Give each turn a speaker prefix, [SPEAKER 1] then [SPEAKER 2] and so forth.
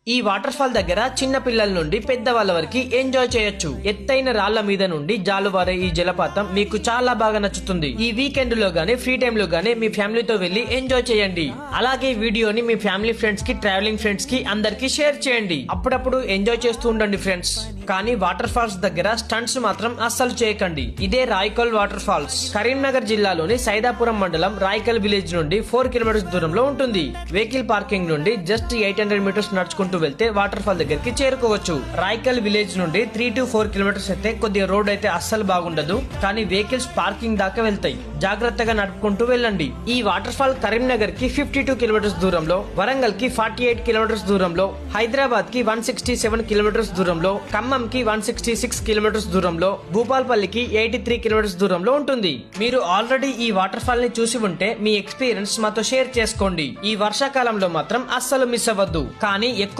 [SPEAKER 1] ఈ water fall దగ్గర చిన్న పిల్లల నుండి పెద్దవాళ్ళ వరకు ఎంజాయ్ చేయొచ్చు. ఎత్తైన రాళ్ల మీద నుండి జాలువారే ఈ జలపాతం మీకు చాలా బాగా నచ్చుతుంది. ఈ వీకెండ్ లో గానీ ఫ్రీ టైమ్ లో గానీ మీ ఫ్యామిలీతో వెళ్లి ఎంజాయ్ చేయండి. అలాగే వీడియోని మీ ఫ్యామిలీ ఫ్రెండ్స్ కి, ట్రావెలింగ్ ఫ్రెండ్స్ కి అందరికి షేర్ చేయండి. అప్పుడప్పుడు ఎంజాయ్ చేస్తూ ఉండండి ఫ్రెండ్స్. కానీ వాటర్ ఫాల్స్ దగ్గర స్టంట్స్ మాత్రం అస్సలు చేయకండి. ఇదే రాయకల్ వాటర్ ఫాల్స్ కరీంనగర్ జిల్లాలోని సైదాపురం మండలం రాయకల్ విలేజ్ నుండి 4 కిలోమీటర్స్ దూరంలో ఉంటుంది. వెహికల్ పార్కింగ్ నుండి జస్ట్ 800 మీటర్స్ నడుచుకుంటూ వెళ్తే వాటర్ ఫాల్ దగ్గరికి చేరుకోవచ్చు. రాయకల్ విలేజ్ నుండి 3 to 4 కిలోమీటర్స్ అయితే కొద్దిగా రోడ్ అయితే అస్సలు బాగుండదు, కానీ వెహికల్స్ పార్కింగ్ దాకా వెళ్తాయి. జాగ్రత్తగా నడుపుకుంటూ వెళ్ళండి. ఈ వాటర్ ఫాల్ కరీంనగర్ కి 52 కిలోమీటర్స్ దూరంలో, వరంగల్ కి 48 కిలోమీటర్స్ దూరంలో, హైదరాబాద్ కి 167 కిలోమీటర్స్ దూరంలో, ఖమ్మం కి 166 కిలోమీటర్స్ దూరంలో, భూపాల్పల్లికి 83 కిలోమీటర్స్ దూరంలో ఉంటుంది. మీరు ఆల్రెడీ ఈ వాటర్ ఫాల్ ని చూసి ఉంటే మీ ఎక్స్పీరియన్స్ మాతో షేర్ చేసుకోండి. ఈ వర్షాకాలంలో మాత్రం అస్సలు మిస్ అవ్వద్దు. కానీ ఎక్కువ